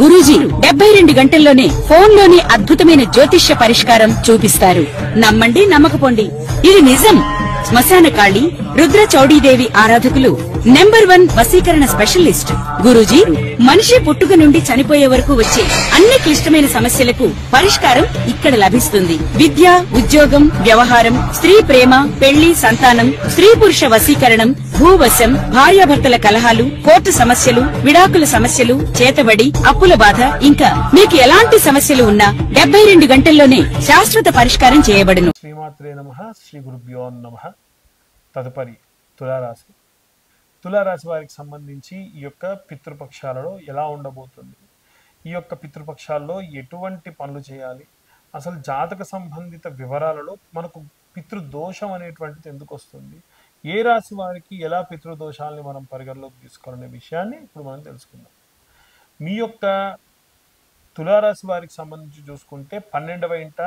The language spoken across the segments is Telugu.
గురూజీ 72 గంటల్లోనే ఫోన్ లోని అద్భుతమైన జ్యోతిష్య పరిష్కారం చూపిస్తారు. నమ్మండి నమ్మకపోండి, ఇది నిజం. శ్మశాన కాళి రుద్ర చౌడీదేవి ఆరాధకులు నంబర్ 1 వశీకరణ స్పెషలిస్ట్ గురూజీ. మనిషి పుట్టుక నుండి చనిపోయే వరకు వచ్చే అన్ని క్లిష్టమైన సమస్యలకు పరిష్కారం ఇక్కడ లభిస్తుంది. విద్య, ఉద్యోగం, వ్యవహారం, స్త్రీ ప్రేమ, పెళ్లి, సంతానం, స్త్రీ పురుష వశీకరణం, భూవశం, భార్యాభర్తల కలహాలు, కోర్టు సమస్యలు, విడాకుల సమస్యలు, చేతబడి, అప్పుల బాధ, ఇంకా మీకు ఎలాంటి సమస్యలు ఉన్నా 72 గంటల్లోనే శాశ్వత పరిష్కారం చేయబడును. శ్రీమాత్రే నమః. శ్రీ గురుభ్యో నమః. తదుపరి తులారాశి. తులారాశి వారికి సంబంధించి ఈ యొక్క పితృపక్షాలలో ఎలా ఉండబోతుంది, ఈ యొక్క పితృపక్షాల్లో ఎటువంటి పనులు చేయాలి, అసలు జాతక సంబంధిత వివరాలలో మనకు పితృదోషం అనేటువంటిది ఎందుకు వస్తుంది, ఏ రాశి వారికి ఎలా పితృదోషాలని మనం పరిగణలోకి తీసుకోవాలనే విషయాన్ని ఇప్పుడు మనం తెలుసుకుందాం. మీ యొక్క తులారాశి వారికి సంబంధించి చూసుకుంటే 12వ ఇంట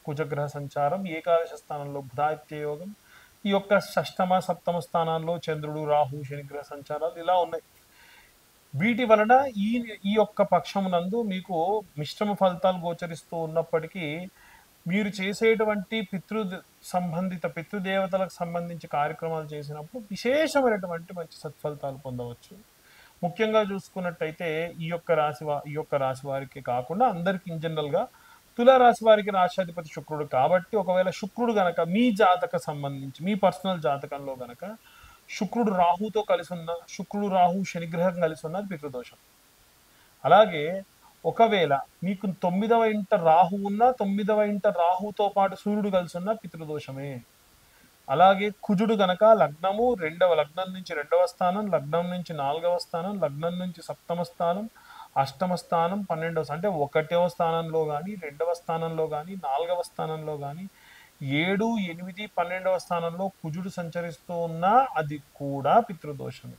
కుజగ్రహ సంచారం, ఏకాదశ స్థానంలో బుధాదిత్య యోగం, ఈ యొక్క షష్టమ సప్తమ స్థానాల్లో చంద్రుడు, రాహు, శనిగ్రహ సంచారాలు ఇలా ఉన్నాయి. వీటి వలన ఈ యొక్క పక్షమునందు మీకు మిశ్రమ ఫలితాలు గోచరిస్తూ ఉన్నప్పటికీ మీరు చేసేటువంటి సంబంధిత పితృదేవతలకు సంబంధించి కార్యక్రమాలు చేసినప్పుడు విశేషమైనటువంటి మంచి సత్ఫలితాలు పొందవచ్చు. ముఖ్యంగా చూసుకున్నట్టయితే ఈ యొక్క రాశి వారికి కాకుండా అందరికి ఇన్ జనరల్ గా తులారాశి వారికి రాశ్యాధిపతి శుక్రుడు కాబట్టి ఒకవేళ శుక్రుడు గనక మీ జాతక సంబంధించి మీ పర్సనల్ జాతకంలో గనక శుక్రుడు రాహుతో కలిసి ఉన్న, శుక్రుడు రాహు శనిగ్రహం కలిసి ఉన్నది పితృదోషం. అలాగే ఒకవేళ మీకు 9వ ఇంట రాహు ఉన్న, 9వ ఇంట రాహుతో పాటు సూర్యుడు కలిసి ఉన్న పితృదోషమే. అలాగే కుజుడు గనక లగ్నం నుంచి 2వ స్థానం, లగ్నం నుంచి 4వ స్థానం, లగ్నం నుంచి 7వ స్థానం, 8వ స్థానం, 12వ అంటే 1వ స్థానంలో కానీ, 2వ స్థానంలో కానీ, 4వ స్థానంలో కానీ, 7, 8, 12వ స్థానంలో కుజుడు సంచరిస్తూ ఉన్నా అది కూడా పితృదోషమే.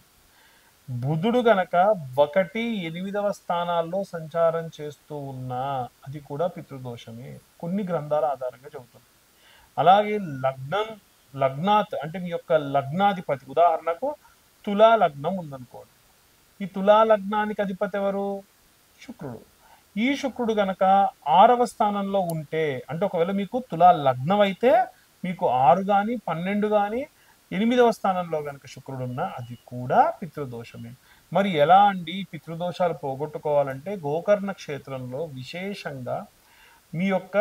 బుధుడు గనక 1, 8వ స్థానాల్లో సంచారం చేస్తూ ఉన్నా అది కూడా పితృదోషమే, కొన్ని గ్రంథాల ఆధారంగా చెబుతుంది. అలాగే లగ్నాత్ అంటే మీ యొక్క లగ్నాధిపతి, ఉదాహరణకు తులా లగ్నం ఉందనుకోండి, ఈ తులా లగ్నానికి అధిపతి ఎవరు? శుక్రుడు. ఈ శుక్రుడు గనక 6వ స్థానంలో ఉంటే, అంటే ఒకవేళ మీకు తులా లగ్నం అయితే మీకు 6 గాని 12 గాని 8వ స్థానంలో గనక శుక్రుడు ఉన్నా అది కూడా పితృదోషమే. మరి ఎలా అండి పితృదోషాలు పోగొట్టుకోవాలంటే గోకర్ణ క్షేత్రంలో విశేషంగా మీ యొక్క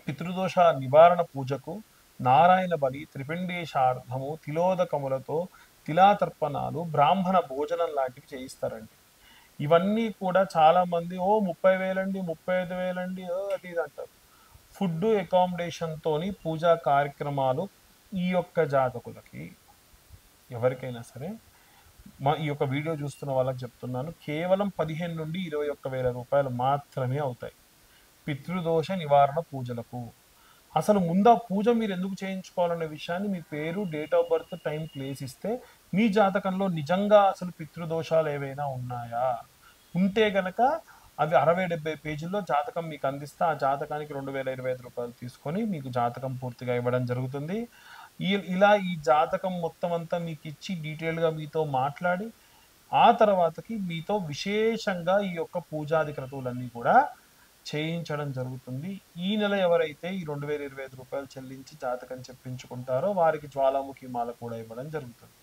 పితృదోష నివారణ పూజకు నారాయణ బలి, త్రిపిండేశార్థము, తిలోదకములతో తిలాతర్పణాలు, బ్రాహ్మణ భోజనం లాంటివి చేయిస్తారండి. ఇవన్నీ కూడా చాలా మంది 30,000 అండి, 35,000 అండి అది ఇది అంటారు. ఫుడ్ అకామిడేషన్ తోని పూజా కార్యక్రమాలు ఈ యొక్క జాతకులకి ఎవరికైనా సరే ఈ యొక్క వీడియో చూస్తున్న వాళ్ళకి చెప్తున్నాను, కేవలం 15 నుండి 21,000 రూపాయలు మాత్రమే అవుతాయి పితృదోష నివారణ పూజలకు. అసలు ముందు ఆ పూజ మీరు ఎందుకు చేయించుకోవాలనే విషయాన్ని మీ పేరు, date of birth, time, place ఇస్తే మీ జాతకంలో నిజంగా అసలు పితృదోషాలు ఏవైనా ఉన్నాయా, ఉంటే గనక అవి 60-70 పేజీల్లో జాతకం మీకు అందిస్తే ఆ జాతకానికి 2,025 రూపాయలు తీసుకొని మీకు జాతకం పూర్తిగా ఇవ్వడం జరుగుతుంది. ఇలా ఈ జాతకం మొత్తం అంతా మీకు ఇచ్చి డీటెయిల్గా మీతో మాట్లాడి ఆ తర్వాతకి మీతో విశేషంగా ఈ యొక్క పూజాది క్రతువులన్నీ కూడా చేయించడం జరుగుతుంది. ఈ నెల ఎవరైతే ఈ 2,025 రూపాయలు చెల్లించి జాతకం చెప్పించుకుంటారో వారికి జ్వాలాముఖి మాల కూడా ఇవ్వడం జరుగుతుంది.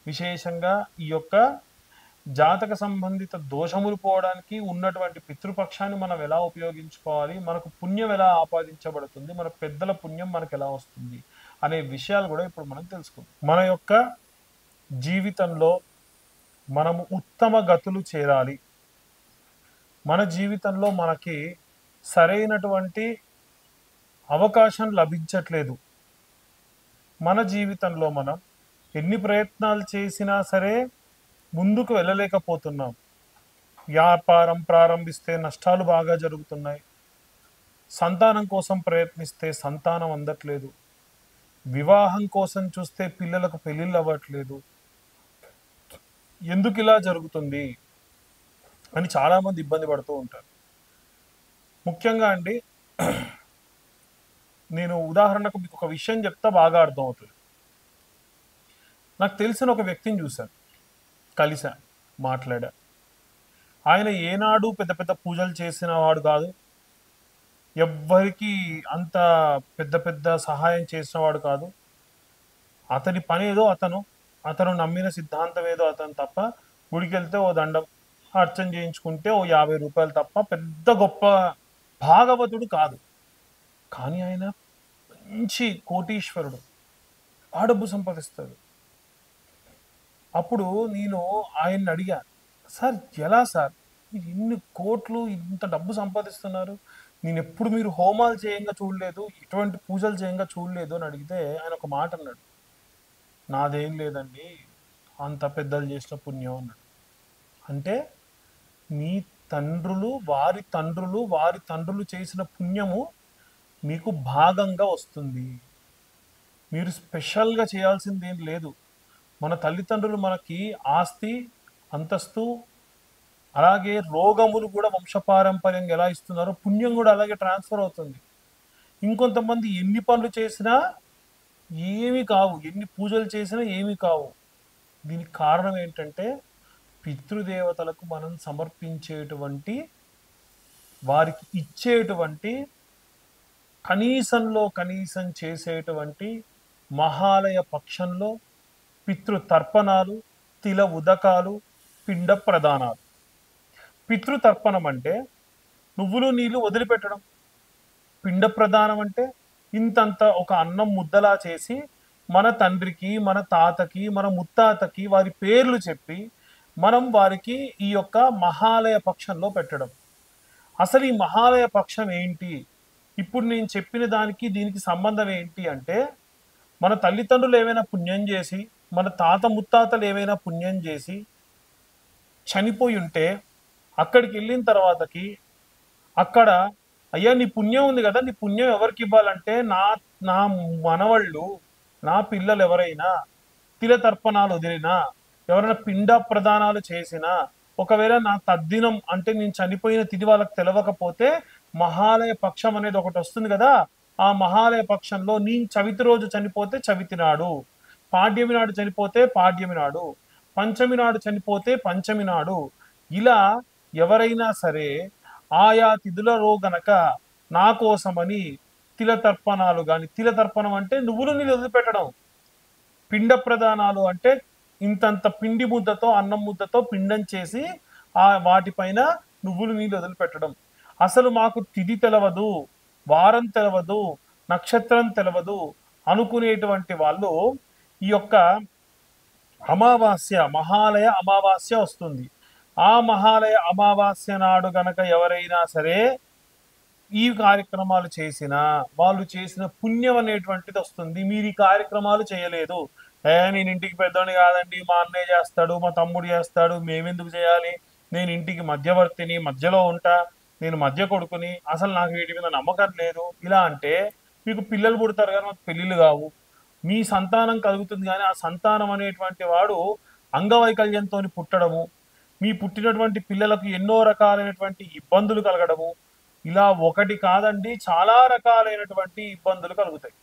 విశేషంగా ఈ యొక్క జాతక సంబంధిత దోషములు పోవడానికి ఉన్నటువంటి పితృపక్షాన్ని మనం ఎలా ఉపయోగించుకోవాలి, మనకు పుణ్యం ఎలా ఆపాదించబడుతుంది, మన పెద్దల పుణ్యం మనకు ఎలా వస్తుంది అనే విషయాలు కూడా ఇప్పుడు మనం తెలుసుకుందాం. మన యొక్క జీవితంలో మనము ఉత్తమ గతులు చేరాలి, మన జీవితంలో మనకి సరైనటువంటి అవకాశం లభించట్లేదు, మన జీవితంలో మనం ఎన్ని ప్రయత్నాలు చేసినా సరే ముందుకు వెళ్ళలేకపోతున్నాం, వ్యాపారం ప్రారంభిస్తే నష్టాలు బాగా జరుగుతున్నాయి, సంతానం కోసం ప్రయత్నిస్తే సంతానం అందట్లేదు, వివాహం కోసం చూస్తే పిల్లలకు పెళ్ళిళ్ళు అవ్వట్లేదు, ఎందుకు ఇలా జరుగుతుంది అని చాలామంది ఇబ్బంది పడుతూ ఉంటారు. ముఖ్యంగా అండి నేను ఉదాహరణకు మీకు ఒక విషయం చెప్తా బాగా అర్థమవుతుంది. నాకు తెలిసిన ఒక వ్యక్తిని చూశాను, కలిసా, మాట్లాడా. ఆయన ఏనాడు పెద్ద పెద్ద పూజలు చేసిన వాడు కాదు. ఎవ్వరికి అంత పెద్ద పెద్ద సహాయం చేసిన వాడు కాదు. అతని పని ఏదో అతను నమ్మిన సిద్ధాంతం ఏదో అతను తప్ప, గుడికి వెళ్తే ఓ దండం అర్చన చేయించుకుంటే ఓ 50 రూపాయలు తప్ప పెద్ద గొప్ప భాగవతుడు కాదు. కానీ ఆయన మంచి కోటీశ్వరుడు, ఆ డబ్బు సంపాదిస్తాడు. అప్పుడు నేను ఆయన్ని అడిగా, సార్ ఎలా సార్ మీరు ఇన్ని కోట్లు ఇంత డబ్బు సంపాదిస్తున్నారు, నేను ఎప్పుడు మీరు హోమాలు చేయంగా చూడలేదు, ఇటువంటి పూజలు చేయంగా చూడలేదు అని అడిగితే ఆయన ఒక మాట అన్నాడు, నాదేం లేదండి, అంత పెద్దలు చేసిన పుణ్యం అన్నాడు. అంటే మీ తండ్రులు వారి తండ్రులు చేసిన పుణ్యము మీకు భాగంగా వస్తుంది. మీరు స్పెషల్గా చేయాల్సింది ఏం లేదు. మన తల్లిదండ్రులు మనకి ఆస్తి, అంతస్తు, అలాగే రోగములు కూడా వంశపారంపర్యంగా ఎలా ఇస్తున్నారో పుణ్యం కూడా అలాగే ట్రాన్స్ఫర్ అవుతుంది. ఇంకొంతమంది ఎన్ని పనులు చేసినా ఏమీ కావు, ఎన్ని పూజలు చేసినా ఏమీ కావు. దీనికి కారణం ఏంటంటే పితృదేవతలకు మనం సమర్పించేటువంటి, వారికి ఇచ్చేటువంటి, కనీసంలో కనీసం చేసేటువంటి మహాలయ పక్షంలో పితృతర్పణాలు, తిల ఉదకాలు, పిండ ప్రదానాలు. పితృతర్పణం అంటే నువ్వులు నీళ్లు వదిలిపెట్టడం. పిండ ప్రదానం అంటే ఇంతంత ఒక అన్నం ముద్దలా చేసి మన తండ్రికి, మన తాతకి, మన ముత్తాతకి వారి పేర్లు చెప్పి మనం వారికి ఈ యొక్క మహాలయ పక్షంలో పెట్టడం. అసలు ఈ మహాలయ పక్షం ఏంటి, ఇప్పుడు నేను చెప్పిన దానికి దీనికి సంబంధం ఏంటి అంటే, మన తల్లిదండ్రులు ఏమైనా పుణ్యం చేసి, మన తాత ముత్తాతలు ఏమైనా పుణ్యం చేసి చనిపోయి ఉంటే అక్కడికి వెళ్ళిన తర్వాతకి అక్కడ, అయ్యా నీ పుణ్యం ఉంది కదా, నీ పుణ్యం ఎవరికి ఇవ్వాలంటే నా నా మనవళ్ళు, నా పిల్లలు ఎవరైనా తిల తర్పణాలు వదిలినా, ఎవరైనా పిండ ప్రదానాలు చేసినా, ఒకవేళ నా తద్దినం అంటే నేను చనిపోయిన తిథి వాళ్ళకి తెలవకపోతే మహాలయ పక్షం అనేది ఒకటి వస్తుంది కదా, ఆ మహాలయ పక్షంలో నేను చవితి రోజు చనిపోతే చవితి నాడు, పాడ్యమి నాడు చనిపోతే పాడ్యమి నాడు, పంచమి నాడు చనిపోతే పంచమి నాడు, ఇలా ఎవరైనా సరే ఆయా తిథులలో గనక నా కోసమని తిల తర్పణాలు కానీ, తిల తర్పణం అంటే నువ్వులు నీళ్ళు వదిలిపెట్టడం, పిండ ప్రదానాలు అంటే ఇంతంత పిండి ముద్దతో, అన్నం ముద్దతో పిండం చేసి ఆ వాటిపైన నువ్వులు నీళ్ళు వదిలిపెట్టడం. అసలు మాకు తిథి తెలవదు, వారం తెలవదు, నక్షత్రం తెలవదు అనుకునేటువంటి వాళ్ళు ఈ యొక్క అమావాస్య, మహాలయ అమావాస్య వస్తుంది. ఆ మహాలయ అమావాస్య నాడు గనక ఎవరైనా సరే ఈ కార్యక్రమాలు చేసినా వాళ్ళు చేసిన పుణ్యం అనేటువంటిది వస్తుంది. మీరు ఈ కార్యక్రమాలు చేయలేదు, నేను ఇంటికి పెద్దోని కాదండి, మా అన్నయ్య చేస్తాడు, మా తమ్ముడు చేస్తాడు, మేమెందుకు చేయాలి, నేను ఇంటికి మధ్యవర్తిని, మధ్యలో ఉంటా, నేను మధ్య కొడుకుని, అసలు నాకు వీటి మీద నమ్మకం లేదు, ఇలా అంటే మీకు పిల్లలు పుడతారు కానీ మాకు పెళ్ళిళ్ళు కావు. మీ సంతానం కలుగుతుంది కానీ ఆ సంతానం అనేటువంటి వాడు అంగవైకల్యంతో పుట్టడము, మీ పుట్టినటువంటి పిల్లలకు ఎన్నో రకాలైనటువంటి ఇబ్బందులు కలగడము, ఇలా ఒకటి కాదండి చాలా రకాలైనటువంటి ఇబ్బందులు కలుగుతాయి.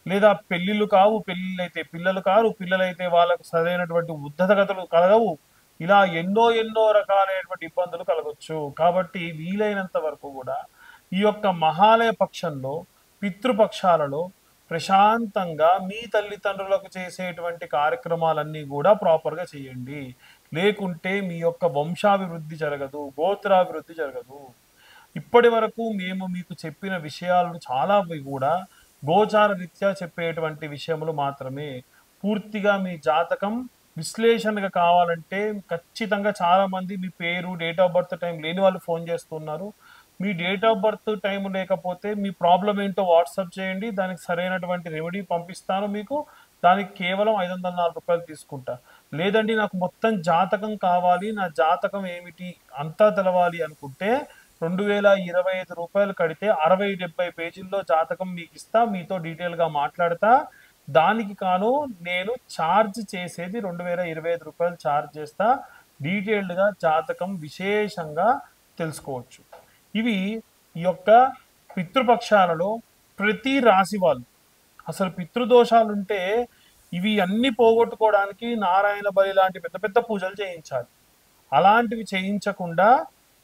లేదా పెళ్లిళ్ళు కావు, పెళ్లిళ్ళైతే పిల్లలు కారు, పిల్లలైతే వాళ్ళకు సరైనటువంటి ఉద్ధతగతులు కలగవు, ఇలా ఎన్నో ఎన్నో రకాలైనటువంటి ఇబ్బందులు కలగవచ్చు. కాబట్టి వీలైనంత వరకు కూడా ఈ యొక్క మహాలయ పక్షంలో, పితృపక్షాలలో ప్రశాంతంగా మీ తల్లిదండ్రులకు చేసేటువంటి కార్యక్రమాలన్నీ కూడా ప్రాపర్గా చేయండి. లేకుంటే మీ యొక్క వంశాభివృద్ధి జరగదు, గోత్రాభివృద్ధి జరగదు. ఇప్పటి వరకు మేము మీకు చెప్పిన విషయాలు చాలా కూడా గోచార రీత్యా చెప్పేటువంటి విషయములు మాత్రమే. పూర్తిగా మీ జాతకం విశ్లేషణగా కావాలంటే ఖచ్చితంగా చాలా మంది మీ పేరు, డేట్ ఆఫ్ బర్త్ టైం లేని వాళ్ళు ఫోన్ చేస్తున్నారు. మీ డేట్ ఆఫ్ బర్త్ టైం లేకపోతే మీ ప్రాబ్లం ఏంటో వాట్సాప్ చేయండి, దానికి సరైనటువంటి రెమెడీ పంపిస్తాను మీకు. దానికి కేవలం 504 రూపాయలు తీసుకుంటా. లేదండి నాకు మొత్తం జాతకం కావాలి, నా జాతకం ఏమిటి అంతా తెలవాలి అనుకుంటే 2025 రూపాయలు కడితే 60-70 పేజీల్లో జాతకం మీకు ఇస్తా, మీతో డీటెయిల్గా మాట్లాడతా. దానికి కాను నేను ఛార్జ్ చేసేది 2025 రూపాయలు ఛార్జ్ చేస్తా. డీటెయిల్డ్గా జాతకం విశేషంగా తెలుసుకోవచ్చు. ఇవి ఈ యొక్క పితృపక్షాలలో ప్రతి రాశి వాళ్ళు, అసలు పితృదోషాలుంటే ఇవి అన్ని పోగొట్టుకోవడానికి నారాయణ బలి లాంటి పెద్ద పెద్ద పూజలు చేయించాలి. అలాంటివి చేయించకుండా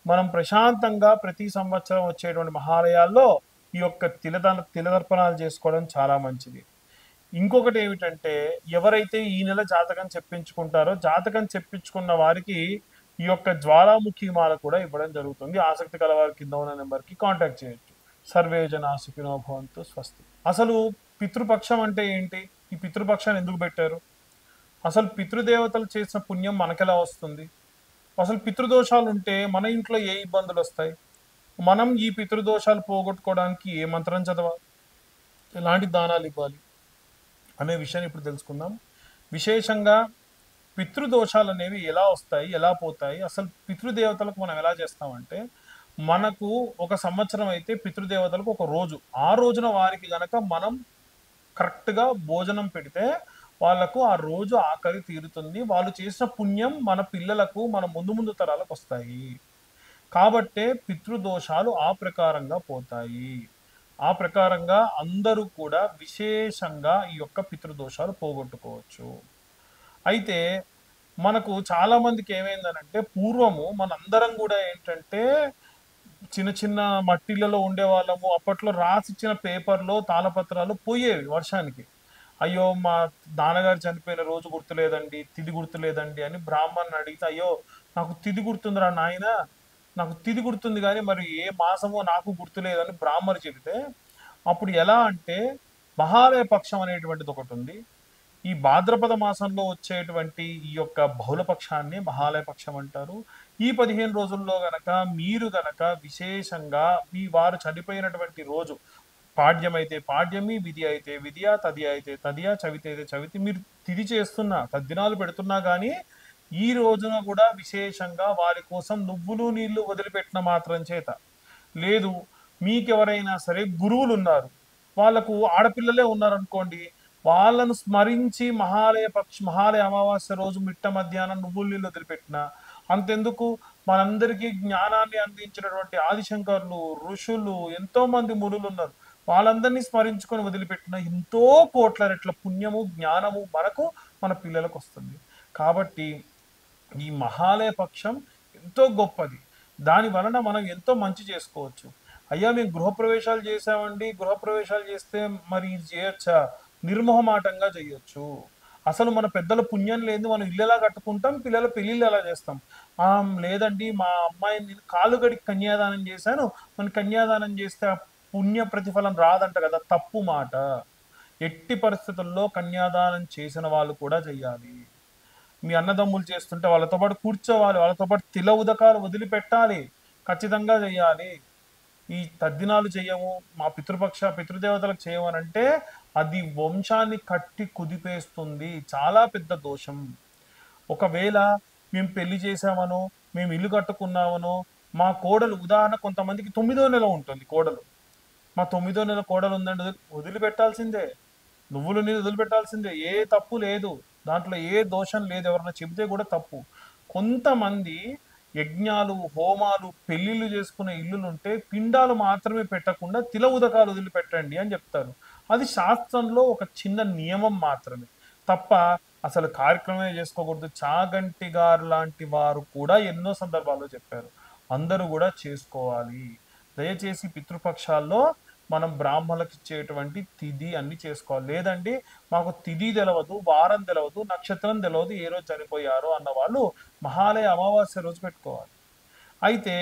మనం ప్రశాంతంగా ప్రతి సంవత్సరం వచ్చేటువంటి మహాలయాల్లో ఈ యొక్క తిలదర్పణాలు చేసుకోవడం చాలా మంచిది. ఇంకొకటి ఏమిటంటే, ఎవరైతే ఈ నెల జాతకం చెప్పించుకుంటారో జాతకం చెప్పించుకున్న వారికి ఈ యొక్క జ్వాలాముఖి మాల కూడా ఇవ్వడం జరుగుతుంది. ఆసక్తి కల వారి కింద ఉన్న నెంబర్కి కాంటాక్ట్ చేయొచ్చు. సర్వే జనా సుఖినో భవంతు. స్వస్తి. అసలు పితృపక్షం అంటే ఏంటి? ఈ పితృపక్షాన్ని ఎందుకు పెట్టారు? అసలు పితృదేవతలు చేసిన పుణ్యం మనకెలా వస్తుంది? అసలు పితృదోషాలు ఉంటే మన ఇంట్లో ఏ ఇబ్బందులు వస్తాయి? మనం ఈ పితృదోషాలు పోగొట్టుకోవడానికి ఏ మంత్రం చదవాలి, ఎలాంటి దానాలు ఇవ్వాలి అనే విషయాన్ని ఇప్పుడు తెలుసుకుందాం. విశేషంగా పితృదోషాలు అనేవి ఎలా వస్తాయి, ఎలా పోతాయి, అసలు పితృదేవతలకు మనం ఎలా చేస్తామంటే, మనకు ఒక సంవత్సరం అయితే పితృదేవతలకు ఒక రోజు, ఆ రోజున వారికి గనక మనం కరెక్ట్గా భోజనం పెడితే వాళ్ళకు ఆ రోజు ఆకలి తీరుతుంది. వాళ్ళు చేసిన పుణ్యం మన పిల్లలకు, మన ముందు ముందు తరాలకు వస్తాయి. కాబట్టే పితృదోషాలు ఆ ప్రకారంగా పోతాయి. ఆ ప్రకారంగా అందరూ కూడా విశేషంగా ఈ యొక్క పితృదోషాలు పోగొట్టుకోవచ్చు. అయితే మనకు చాలా మందికి ఏమైందనంటే, పూర్వము మనందరం కూడా ఏంటంటే చిన్న చిన్న మట్టిలలో ఉండేవాళ్ళము. అప్పట్లో రాసిచ్చిన పేపర్లో తాళపత్రాలు పోయేవి వర్షానికి. అయ్యో మా నాన్నగారు చనిపోయిన రోజు గుర్తులేదండి, తిథి గుర్తులేదండి అని బ్రాహ్మణ్ని అడిగితే, అయ్యో నాకు తిథి గుర్తుందిరా నాయన, నాకు తిథి గుర్తుంది కానీ మరి ఏ మాసమో నాకు గుర్తులేదని బ్రాహ్మణు చెబితే, అప్పుడు ఎలా అంటే మహాలయ పక్షం అనేటువంటిది ఒకటి ఉంది. ఈ భాద్రపద మాసంలో వచ్చేటువంటి ఈ యొక్క బహుళపక్షాన్ని మహాలయ పక్షం అంటారు. ఈ 15 రోజుల్లో గనక మీరు గనక విశేషంగా మీ వారు చనిపోయినటువంటి రోజు, పాడ్యమైతే పాడ్యమి, విధి అయితే విధియ, తదియ అయితే తదియ, చవితి అయితే చవితి, మీరు తిథి చేస్తున్నా తద్దినాలు పెడుతున్నా కానీ ఈ రోజున కూడా విశేషంగా వారి కోసం నువ్వులు నీళ్లు వదిలిపెట్టిన మాత్రం చేత, లేదు మీకెవరైనా సరే గురువులు ఉన్నారు, వాళ్ళకు ఆడపిల్లలే ఉన్నారనుకోండి, వాళ్ళను స్మరించి మహాలయ అమావాస్య రోజు మిట్ట మధ్యాహ్నం నువ్వుల నీళ్ళు వదిలిపెట్టిన, అంతెందుకు మనందరికీ జ్ఞానాన్ని అందించినటువంటి ఆదిశంకర్లు, ఋషులు, ఎంతో మంది మునులు ఉన్నారు, వాళ్ళందరినీ స్మరించుకొని వదిలిపెట్టిన ఎంతో కోట్ల రెట్ల పుణ్యము, జ్ఞానము మనకు, మన పిల్లలకు వస్తుంది. కాబట్టి ఈ మహాలయ పక్షం ఎంతో గొప్పది. దాని వలన మనం ఎంతో మంచి చేసుకోవచ్చు. అయ్యా మేము గృహప్రవేశాలు చేసామండి, గృహప్రవేశాలు చేస్తే మరి ఇది చేయొచ్చా? నిర్మోహమాటంగా చేయొచ్చు. అసలు మన పెద్దల పుణ్యం లేదు, మనం ఇల్లు ఎలా కట్టుకుంటాం, పిల్లల పెళ్ళిళ్ళు ఎలా చేస్తాం? లేదండి మా అమ్మాయిని నేను కాలు గడికి కన్యాదానం చేశాను, మన కన్యాదానం చేస్తే ఆ పుణ్య ప్రతిఫలం రాదంట కదా, తప్పు మాట. ఎట్టి పరిస్థితుల్లో కన్యాదానం చేసిన వాళ్ళు కూడా చెయ్యాలి. మీ అన్నదమ్ములు చేస్తుంటే వాళ్ళతో పాటు కూర్చోవాలి, వాళ్ళతో పాటు తిల ఉదకాలు వదిలిపెట్టాలి, ఖచ్చితంగా చెయ్యాలి. ఈ తద్దినాలు చెయ్యము, మా పితృదేవతలకు చేయమనంటే అది వంశాన్ని కట్టి కుదిపేస్తుంది, చాలా పెద్ద దోషం. ఒకవేళ మేము పెళ్లి చేసామనో, మేము ఇల్లు కట్టుకున్నామనో, మా కోడలు ఉదాహరణ కొంతమందికి 9వ నెల ఉంటుంది కోడలు, మా 9వ నెల కోడలు ఉందండి, వదిలిపెట్టాల్సిందే, నువ్వులు నీళ్ళు వదిలిపెట్టాల్సిందే, ఏ తప్పు లేదు దాంట్లో, ఏ దోషం లేదు, ఎవరన్నా చెబితే కూడా తప్పు. కొంతమంది యజ్ఞాలు, హోమాలు, పెళ్లిళ్ళు చేసుకునే ఇల్లులుంటే పిండాలు మాత్రమే పెట్టకుండా తిల ఉదకాలు వదిలిపెట్టండి అని చెప్తారు. అది శాస్త్రంలో ఒక చిన్న నియమం మాత్రమే తప్ప అసలు కార్యక్రమమే చేసుకోకూడదు. చాగంటి గారు లాంటి వారు కూడా ఎన్నో సందర్భాల్లో చెప్పారు, అందరూ కూడా చేసుకోవాలి. దయచేసి పితృపక్షాల్లో మనం బ్రాహ్మణులకు ఇచ్చేటువంటి తిథి అన్ని చేసుకోవాలి. లేదండి మాకు తిథి తెలవదు, వారం తెలవదు, నక్షత్రం తెలవదు, ఏ రోజు చనిపోయారో అన్న వాళ్ళు మహాలయ అమావాస్య రోజు పెట్టుకోవాలి. అయితే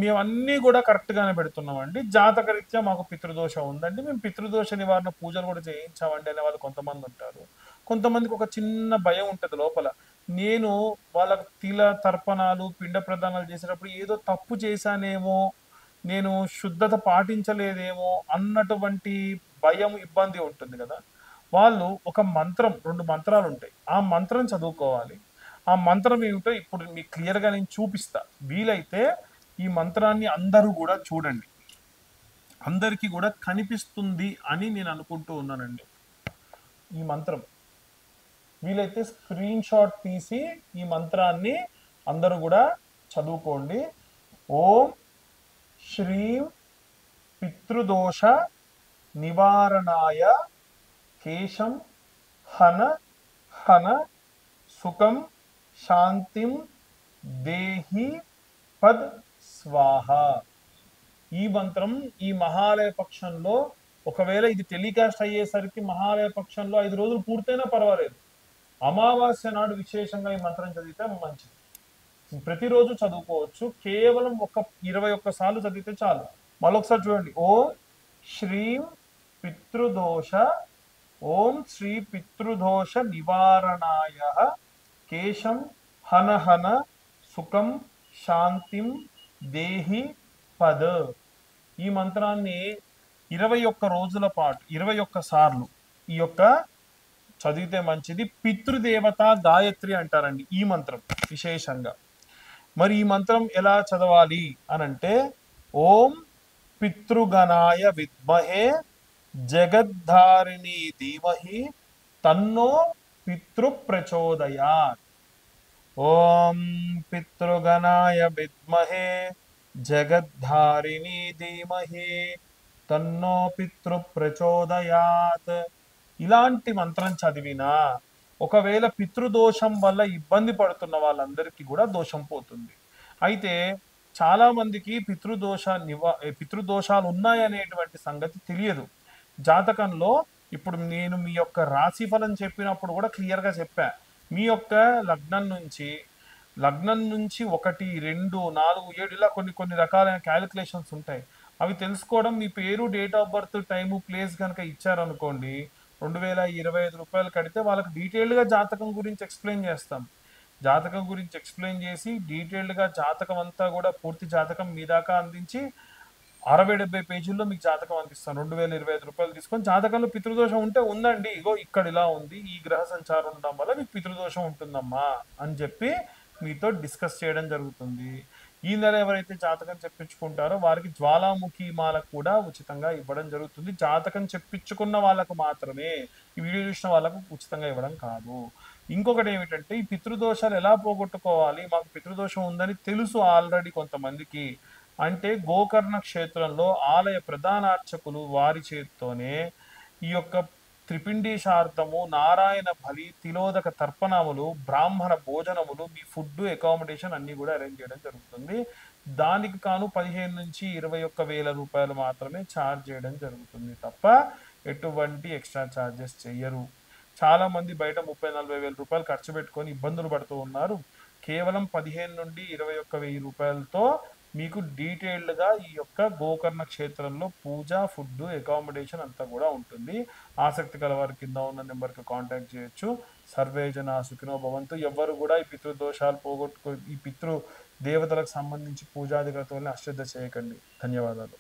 మేమన్నీ కూడా కరెక్ట్గానే పెడుతున్నామండి, జాతకరీత్యా మాకు పితృదోషం ఉందండి, మేము పితృదోష నివారణ పూజలు కూడా చేయించామండి అనే వాళ్ళు కొంతమంది ఉంటారు. కొంతమందికి ఒక చిన్న భయం ఉంటుంది లోపల, నేను వాళ్ళకి తిల తర్పణాలు, పిండ ప్రదానాలు చేసేటప్పుడు ఏదో తప్పు చేశానేమో, నేను శుద్ధత పాటించలేదేమో అన్నటువంటి భయం, ఇబ్బంది ఉంటుంది కదా. వాళ్ళు ఒక మంత్రం, 2 మంత్రాలు ఉంటాయి, ఆ మంత్రం చదువుకోవాలి. ఆ మంత్రం ఏమిటో ఇప్పుడు మీకు క్లియర్గా నేను చూపిస్తా. వీలైతే ఈ మంత్రాన్ని అందరూ కూడా చూడండి, అందరికీ కూడా కనిపిస్తుంది అని నేను అనుకుంటూ ఉన్నానండి. ఈ మంత్రం వీలైతే స్క్రీన్ షాట్ తీసి ఈ మంత్రాన్ని అందరూ కూడా చదువుకోండి. ఓం శ్రీం పితృదోష నివారణాయ కేశం హన హన సుఖం శాంతిం దేహి పద్ స్వాహ. ఈ మంత్రం ఈ మహాలయ పక్షంలో ఒకవేళ ఇది టెలికాస్ట్ అయ్యేసరికి మహాలయ పక్షంలో 5 రోజులు పూర్తయినా పర్వాలేదు, అమావాస్య నాడు విశేషంగా ఈ మంత్రం చదివితే మంచిది. ప్రతిరోజు చదువుకోవచ్చు, కేవలం ఒక 21 సార్లు చదివితే చాలు. మళ్ళొకసారి చూడండి. ఓం శ్రీం పితృదోష, ఓం శ్రీ పితృదోష నివారణాయ కేశం హనహన సుఖం శాంతిం దేహి పద. ఈ మంత్రాన్ని 21 రోజుల పాటు 21 సార్లు ఈ యొక్క చదివితే మంచిది. పితృదేవత గాయత్రి అంటారండి ఈ మంత్రం విశేషంగా. మరి ఈ మంత్రం ఎలా చదవాలి అనంటే, ఓం పితృగణాయ విద్మహే జగద్ధారిణి ధీమహి తన్నో పితృ ప్రచోదయాత్. ఓం పితృగణాయ విద్మహే జగద్ధారిణి ధీమహి తన్నో పితృ ప్రచోదయాత్. ఇలాంటి మంత్రం చదివినా ఒకవేళ పితృదోషం వల్ల ఇబ్బంది పడుతున్న వాళ్ళందరికీ కూడా దోషం పోతుంది. అయితే చాలా మందికి పితృదోషాలు ఉన్నాయనేటువంటి సంగతి తెలియదు. జాతకంలో ఇప్పుడు నేను మీ యొక్క రాశి ఫలం చెప్పినప్పుడు కూడా క్లియర్గా చెప్పా. మీ యొక్క లగ్నం నుంచి 1, 2, 4, 7 ఇలా కొన్ని రకాలైన క్యాలిక్యులేషన్స్ ఉంటాయి. అవి తెలుసుకోవడం, మీ పేరు, date of birth, time, place కనుక ఇచ్చారనుకోండి, 2025 రూపాయలు కడితే వాళ్ళకి డీటెయిల్డ్గా జాతకం గురించి ఎక్స్ప్లెయిన్ చేస్తాం. జాతకం గురించి ఎక్స్ప్లెయిన్ చేసి డీటెయిల్డ్గా జాతకం అంతా కూడా పూర్తి జాతకం మీ దాకా అందించి 60-70 పేజీల్లో మీకు జాతకం అందిస్తాను. 2025 రూపాయలు తీసుకొని, జాతకంలో పితృదోషం ఉంటే ఉందండి, ఇగో ఇక్కడ ఇలా ఉంది, ఈ గ్రహ సంచారం ఉండడం వల్ల మీకు పితృదోషం ఉంటుందమ్మా అని చెప్పి మీతో డిస్కస్ చేయడం జరుగుతుంది. ఈ నెల ఎవరైతే జాతకం చెప్పించుకుంటారో వారికి జ్వాలాముఖి మాల కూడా ఉచితంగా ఇవ్వడం జరుగుతుంది. జాతకం చెప్పించుకున్న వాళ్ళకు మాత్రమే, ఈ వీడియో చూసిన వాళ్ళకు ఉచితంగా ఇవ్వడం కాదు. ఇంకొకటి ఏమిటంటే, ఈ పితృదోషాలు ఎలా పోగొట్టుకోవాలి, మాకు పితృదోషం ఉందని తెలుసు ఆల్రెడీ కొంతమందికి అంటే, గోకర్ణ క్షేత్రంలో ఆలయ ప్రధాన అర్చకులు వారి చేతితోనే ఈ యొక్క త్రిపిండీశార్థము, నారాయణ బలి, తిలోదక తర్పణములు, బ్రాహ్మణ భోజనములు, మీ ఫుడ్, అకామిడేషన్ అన్ని కూడా అరేంజ్ చేయడం జరుగుతుంది. దానికి కాను 15 నుంచి 21 వేల రూపాయలు మాత్రమే ఛార్జ్ చేయడం జరుగుతుంది తప్ప ఎటువంటి ఎక్స్ట్రా ఛార్జెస్ చెయ్యరు. చాలా మంది బయట 30-40 వేల రూపాయలు ఖర్చు పెట్టుకొని ఇబ్బందులు పడుతూ ఉన్నారు. కేవలం 15 నుండి 21 వెయ్యి రూపాయలతో మీకు డీటెయిల్డ్గా ఈ యొక్క గోకర్ణ క్షేత్రంలో పూజ, ఫుడ్, అకామిడేషన్ అంతా కూడా ఉంటుంది. ఆసక్తి గల వారి కింద ఉన్న నెంబర్కి కాంటాక్ట్ చేయొచ్చు. సర్వే జన సుఖినో భవంతు. ఎవ్వరు కూడా ఈ పితృదోషాలు పోగొట్టుకో, ఈ పితృ దేవతలకు సంబంధించి పూజాదిగతుల్ని అశ్రద్ధ చేయకండి. ధన్యవాదాలు.